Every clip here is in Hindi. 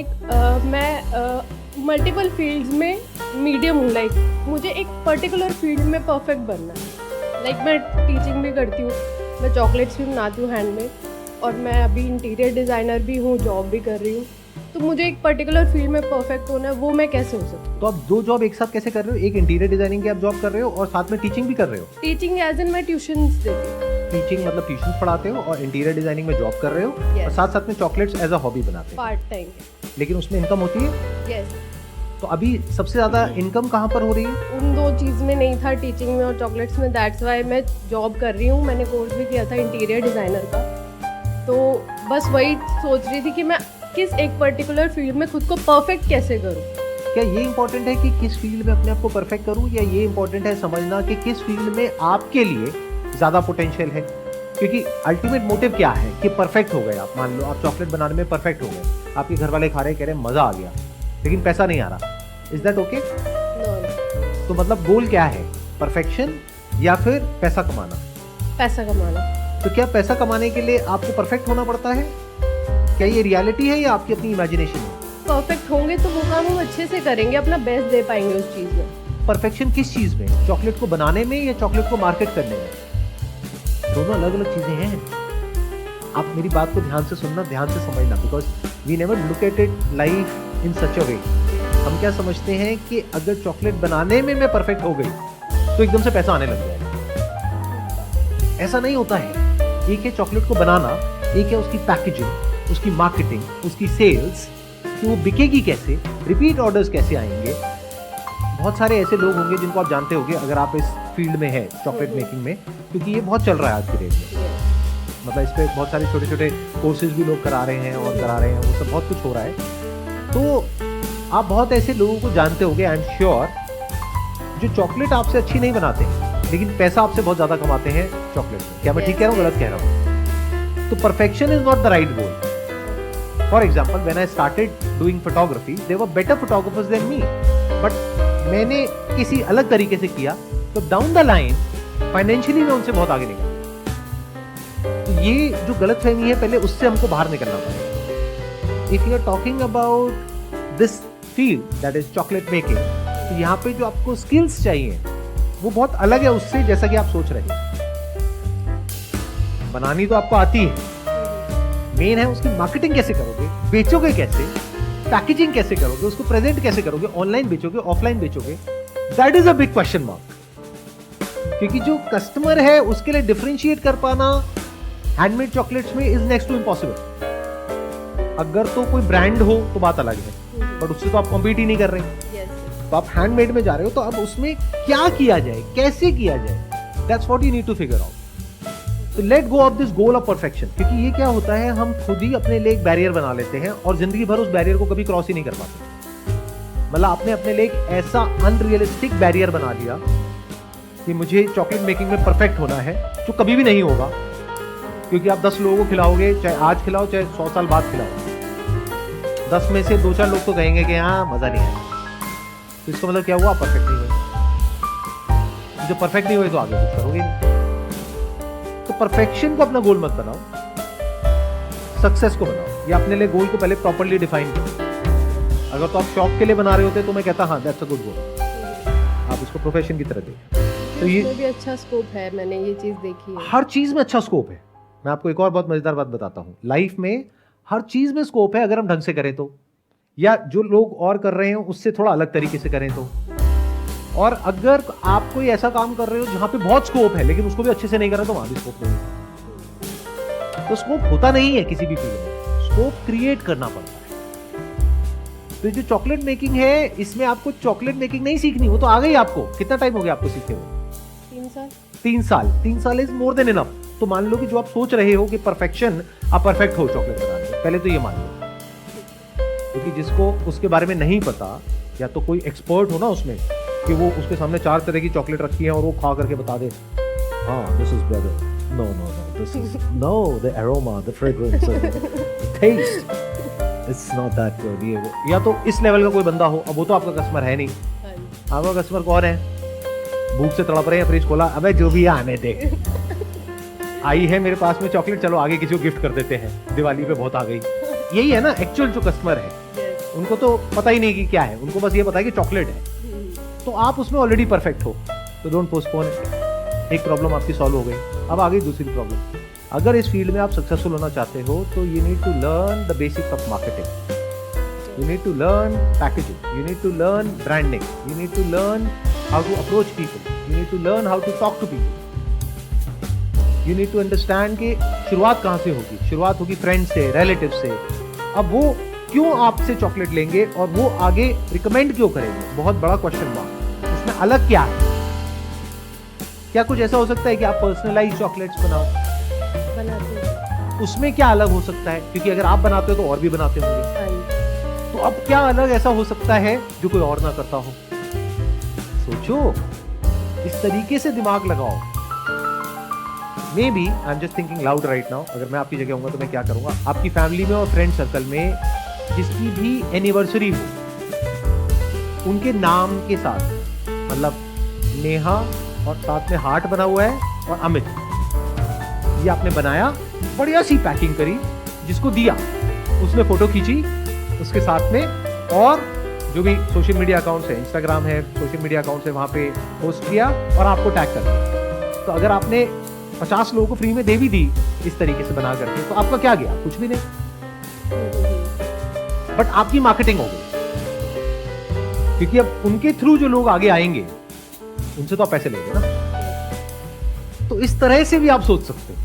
मैं मल्टीपल फील्ड्स में मीडियम हूँ। मुझे एक पर्टिकुलर फील्ड में परफेक्ट बनना है। मैं टीचिंग भी करती हूँ, मैं चॉकलेट्स भी बनाती हूँ हैंडमेड, और मैं अभी इंटीरियर डिज़ाइनर भी हूँ, जॉब भी कर रही हूँ। तो मुझे एक पर्टिकुलर फील्ड में परफेक्ट होना है, वो मैं कैसे हो सकती? तो आप दो जॉब एक साथ कैसे कर रहे हो? एक इंटीरियर डिजाइनिंग की आप जॉब कर रहे हो और साथ में टीचिंग भी कर रहे हो? टीचिंग एज इन मैं ट्यूशंस देती हूँ। टीचिंग मतलब ट्यूशन पढ़ाते हो और इंटीरियर डिजाइनिंग में जॉब कर रहे हो और साथ साथ में चॉकलेट्स एज अ हॉबी बनाते हो। Part time. लेकिन उसमें इनकम होती है? यस। तो अभी सबसे ज्यादा इनकम कहाँ पर हो रही है? उन दो चीज़ में नहीं था, टीचिंग में और चॉकलेट्स में। दैट्स वाई मैं जॉब कर रही हूँ। मैंने कोर्स भी किया था इंटीरियर डिज़ाइनर का। तो बस वही सोच रही थी कि मैं किस एक पर्टिकुलर फील्ड में खुद को परफेक्ट कैसे करूँ। क्या ये इंपॉर्टेंट है कि किस फील्ड में अपने आप को परफेक्ट करूँ, या ये इंपॉर्टेंट है समझना कि किस फील्ड में आपके लिए ज़्यादा पोटेंशियल है? क्योंकि अल्टीमेट मोटिव क्या है कि परफेक्ट हो गए आप। मान लो आप चॉकलेट बनाने में परफेक्ट हो गए, आपके घर वाले खा रहे कह रहे हैं मज़ा आ गया, लेकिन पैसा नहीं आ रहा। Is that okay? तो मतलब गोल क्या है, परफेक्शन या फिर पैसा कमाना? पैसा कमाना। तो क्या पैसा कमाने के लिए आपको परफेक्ट होना पड़ता है? क्या ये रियलिटी है या आपकी अपनी इमेजिनेशन है? परफेक्ट होंगे तो वो काम हम अच्छे से करेंगे, अपना बेस्ट दे पाएंगे उस चीज़ में। परफेक्शन किस चीज़ में? चॉकलेट को बनाने में या चॉकलेट को मार्केट करने में? दोनों अलग अलग चीज़ें हैं। आप मेरी बात को ध्यान से सुनना, ध्यान से समझना, because we never look at it life in such a way. हम क्या समझते हैं कि अगर चॉकलेट बनाने में मैं परफेक्ट हो गई तो एकदम से पैसा आने लग जाएगा। ऐसा नहीं होता है। एक है चॉकलेट को बनाना, एक है उसकी पैकेजिंग, उसकी मार्केटिंग, उसकी सेल्स, कि वो बिकेगी कैसे, रिपीट ऑर्डर्स कैसे आएंगे। बहुत सारे ऐसे लोग होंगे जिनको आप जानते होंगे अगर आप इस फील्ड में है चॉकलेट मेकिंग में, क्योंकि ये बहुत चल रहा है आज की डेट में। मतलब इस पर बहुत सारे छोटे छोटे कोर्सेज भी लोग करा रहे हैं और करा रहे हैं, वो सब बहुत कुछ हो रहा है। तो आप बहुत ऐसे लोगों को जानते होंगे, आई एम श्योर, जो चॉकलेट आपसे अच्छी नहीं बनाते हैं लेकिन पैसा आपसे बहुत ज़्यादा कमाते हैं चॉकलेट में। क्या मैं ठीक कह रहा हूँ, गलत कह रहा हूँ? तो perfection is not the right goal. For example, when I started doing photography, there were better photographers than me, but मैंने किसी अलग तरीके से किया, तो डाउन द लाइन फाइनेंशियली मैं उनसे बहुत आगे निकला। तो ये जो गलतफहमी है, पहले उससे हमको बाहर निकलना पड़ेगा। If you are talking about this field that is chocolate making, तो यहाँ पे जो आपको स्किल्स चाहिए वो बहुत अलग है उससे जैसा कि आप सोच रहे हैं। बनानी तो आपको आती है, मेन है उसकी मार्केटिंग कैसे करोगे, बेचोगे कैसे, पैकेजिंग कैसे करोगे, उसको प्रेजेंट कैसे करोगे, ऑनलाइन बेचोगे, ऑफलाइन बेचोगे, that is a big question mark. क्योंकि जो कस्टमर है उसके लिए डिफरेंशिएट कर पाना हैंडमेड चॉकलेट्स में इज नेक्स्ट टू इम्पॉसिबल। अगर तो कोई ब्रांड हो तो बात अलग है, बट उससे तो आप कॉम्पीट ही नहीं कर रहे। तो आप हैंडमेड में जा रहे हो, तो अब उसमें क्या किया जाए, कैसे किया जाए, that's what you need to figure out. तो let go of this goal of perfection. क्योंकि ये क्या होता है, हम खुद ही अपने लिए एक बैरियर बना लेते हैं और जिंदगी भर उस बैरियर को कभी क्रॉस ही नहीं कर पाते। मतलब आपने अपने लिए एक ऐसा अनरियलिस्टिक बैरियर बना लिया कि मुझे चॉकलेट मेकिंग में परफेक्ट होना है, जो कभी भी नहीं होगा। क्योंकि आप 10 लोगों को खिलाओगे, चाहे आज खिलाओ चाहे 100 साल बाद खिलाओ, 10 में से 2-4 लोग तो कहेंगे कि हाँ मजा नहीं आया। तो इसका मतलब क्या हुआ, परफेक्ट नहीं हुए। जो परफेक्ट नहीं हुए तो आगे कुछ करोगे नहीं। तो परफेक्शन को अपना गोल मत बनाओ, सक्सेस को बनाओ, या अपने लिए गोल को पहले प्रॉपर्ली डिफाइन करो। अगर तो आप शौक के लिए बना रहे होते तो मैं कहता हाँ दैट्स अ गुड गोल, आप इसको प्रोफेशन की तरह देखो। तो ये भी अच्छा स्कोप है, मैंने ये चीज देखी है। हर चीज में अच्छा स्कोप है। मैं आपको एक और बहुत मजेदार बात बताता हूँ, लाइफ में हर चीज में स्कोप है अगर हम ढंग से करें तो, या जो लोग और कर रहे हैं उससे थोड़ा अलग तरीके से करें तो। और अगर आप कोई ऐसा काम कर रहे हो जहां पे बहुत स्कोप है लेकिन उसको भी अच्छे से नहीं कर रहे तो वहां भी स्कोप नहीं है। तो स्कोप होता नहीं है किसी भी फील्ड में, स्कोप क्रिएट करना पड़ता है। तो जो चॉकलेट मेकिंग है, इसमें आपको चॉकलेट मेकिंग नहीं सीखनी, वो तो आ गई आपको। कितना टाइम हो गया आपको सीखे हुए? 3 साल। 3 साल। 3 साल इज मोर देन इनफ। तो मान लो कि जो आप सोच रहे हो कि परफेक्शन, आप परफेक्ट हो चॉकलेट बनाने में, पहले तो ये मान लो। क्योंकि जिसको उसके बारे में नहीं पता, या तो कोई एक्सपर्ट हो ना उसमें, कि वो उसके सामने 4 तरह की चॉकलेट रखी है और वो खा करके बता दे हाँ this is better, no no no this is no, the aroma, the fragrance, the taste, it's not that good. ये वो, या तो इस लेवल का कोई बंदा हो। अब वो तो आपका कस्टमर है नहीं, आपका कस्टमर कौन है? भूख से तड़प रहे हैं, फ्रिज खोला, अबे जो भी आने दे, आई है मेरे पास में चॉकलेट, चलो आगे किसी को गिफ्ट कर देते हैं, दिवाली पे बहुत आ गई। यही है ना एक्चुअल जो कस्टमर है। उनको तो पता ही नहीं कि क्या है, उनको बस ये पता है कि चॉकलेट है। तो आप उसमें ऑलरेडी परफेक्ट हो, तो डोंट पोस्टपोन इट। एक प्रॉब्लम आपकी सॉल्व हो गई, अब आ गई दूसरी प्रॉब्लम। अगर इस फील्ड में आप सक्सेसफुल होना चाहते हो तो you need to learn the basics of marketing, you need to learn packaging, you need to learn branding, you need to learn how to approach people, you need to learn how to talk to people, you need to understand कि शुरुआत कहाँ से होगी। शुरुआत होगी फ्रेंड से, रिलेटिव से। अब वो क्यों आपसे चॉकलेट लेंगे और वो आगे रिकमेंड क्यों करेंगे, बहुत बड़ा क्वेश्चन मार्क। उसमें अलग क्या है? क्या कुछ ऐसा हो सकता है कि आप पर्सनलाइज चॉकलेट्स बनाओ? बनाते हैं। उसमें क्या अलग हो सकता है? क्योंकि अगर आप बनाते हो तो और भी बनाते होंगे, तो अब क्या अलग ऐसा हो सकता है जो कोई और ना करता हो? सोचो, इस तरीके से दिमाग लगाओ। Maybe I am just thinking loud right now. अगर मैं आपकी जगह होऊंगा तो मैं क्या करूंगा? आपकी फैमिली में और फ्रेंड सर्कल में जिसकी भी एनिवर्सरी हो, उनके नाम के साथ, मतलब नेहा और साथ में हार्ट बना हुआ है और अमित, ये आपने बनाया, बढ़िया सी पैकिंग करी, जिसको दिया, उसने फोटो खींची उसके साथ में, और जो भी सोशल मीडिया अकाउंट्स है, इंस्टाग्राम है, सोशल मीडिया अकाउंट्स है, वहां पे पोस्ट किया और आपको टैग कर दिया। तो अगर आपने 50 लोगों को फ्री में दे भी दी इस तरीके से बना करके, तो आपका क्या गया? कुछ भी नहीं, बट आपकी मार्केटिंग हो गई। क्योंकि अब उनके थ्रू जो लोग आगे आएंगे उनसे तो आप पैसे लेंगे ना। तो इस तरह से भी आप सोच सकते हो,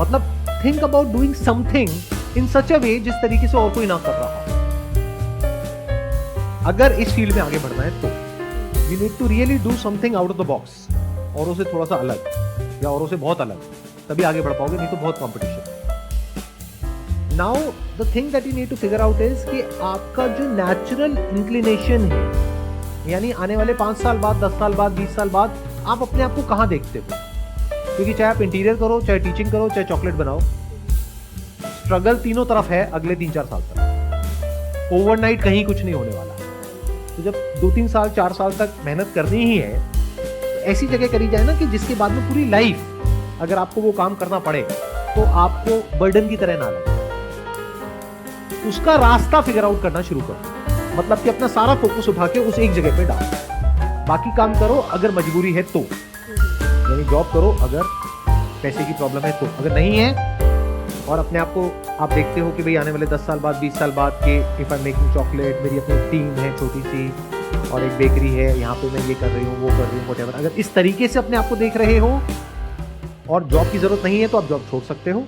मतलब think about doing something in such a way जिस तरीके से और कोई ना कर रहा हो। अगर इस फील्ड में आगे बढ़ना है तो you need to really do something out of the box, औरों से थोड़ा सा अलग या औरों से बहुत अलग, तभी आगे बढ़ पाओगे, नहीं तो बहुत competition. Now the thing that you need to figure out is कि आपका जो नेचुरल इंक्लिनेशन है, यानी आने वाले 5 साल बाद, 10 साल बाद, 20 साल बाद आप अपने आप को कहां देखते हो? क्योंकि चाहे आप इंटीरियर करो, चाहे टीचिंग करो, चाहे चॉकलेट बनाओ, स्ट्रगल तीनों तरफ है अगले 3-4 साल तक। ओवरनाइट कहीं कुछ नहीं होने वाला। तो जब 2-3 साल 4 साल तक मेहनत करनी ही है, तो ऐसी जगह करी जाए ना कि जिसके बाद में पूरी लाइफ अगर आपको वो काम करना पड़े तो आपको बर्डन की तरह ना लगे। उसका रास्ता फिगर आउट करना शुरू करो, मतलब कि अपना सारा फोकस उठा के उस एक जगह पे डालो। बाकी काम करो अगर मजबूरी है तो, यानी जॉब करो अगर पैसे की प्रॉब्लम है तो, अगर नहीं है और अपने आप को आप देखते हो कि भाई आने वाले 10 साल बाद, 20 साल बाद के इफ आई मेकिंग चॉकलेट, मेरी अपनी टीम है छोटी सी और एक बेकरी है, यहाँ पे मैं ये कर रही हूँ, वो कर रही हूँ, व्हाटएवर, अगर इस तरीके से अपने आप को देख रहे हो और जॉब की जरूरत नहीं है तो आप जॉब छोड़ सकते हो,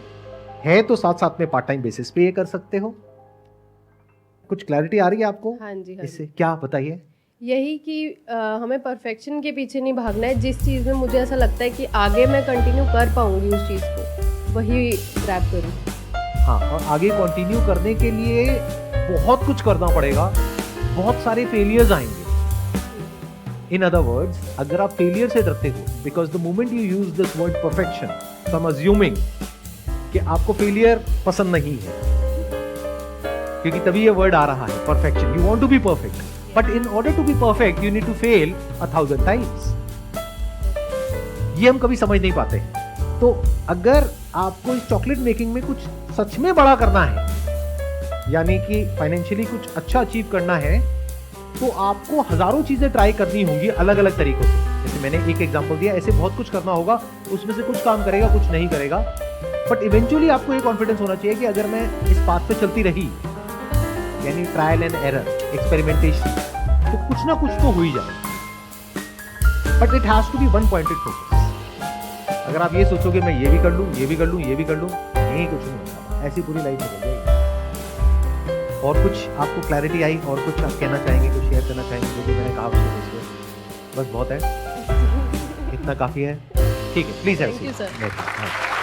है तो साथ साथ में पार्ट टाइम बेसिस पे ये कर सकते हो। कुछ क्लैरिटी आ रही है आपको? हाँ जी, हाँ इससे क्या बताइए? यही कि हमें परफेक्शन के पीछे नहीं भागना है। जिस चीज़ में मुझे ऐसा लगता है कि आगे मैं कंटिन्यू कर पाऊंगी उस चीज़ को, वही ग्रैब करूँ। हाँ, और आगे कंटिन्यू करने के लिए बहुत कुछ करना पड़ेगा, बहुत सारे फेलियर्स आएंगे। इन अदर वर्ड्स, अगर आप फेलियर से डरते हो, because the moment you use this word perfection, so I am assuming कि आपको फेलियर पसंद नहीं है, क्योंकि तभी ये वर्ड आ रहा है perfection. You want to be perfect, but in order to be perfect you need to fail 1000 times. ये हम कभी समझ नहीं पाते। तो अगर आपको इस चॉकलेट मेकिंग में कुछ सच में बड़ा करना है, यानी कि फाइनेंशियली कुछ अच्छा अचीव करना है, तो आपको हजारों चीजें ट्राई करनी होंगी अलग अलग तरीकों से। जैसे मैंने एक एग्जांपल दिया, ऐसे बहुत कुछ करना होगा, उसमें से कुछ काम करेगा, कुछ नहीं करेगा, बट इवेंचुअली आपको ये कॉन्फिडेंस होना चाहिए कि अगर मैं इस पाथ पे चलती रही, यानी ट्रायल एंड एरर, एक्सपेरिमेंटेशन, तो कुछ ना कुछ तो हो ही जाए। But it has to be one pointed focus. अगर आप ये सोचोगे मैं ये भी कर लूं, ये भी कर लूं, ये भी कर लूं, नहीं, कुछ नहीं होगा, ऐसी पूरी लाइफ निकल जाएगी। और कुछ आपको क्लैरिटी आई, और कुछ आप कहना चाहेंगे, कुछ शेयर करना चाहेंगे? जो भी मैंने कहा उसको बस बहुत है, इतना काफी है, ठीक है, please have a seat. Thank you, sir. हाँ।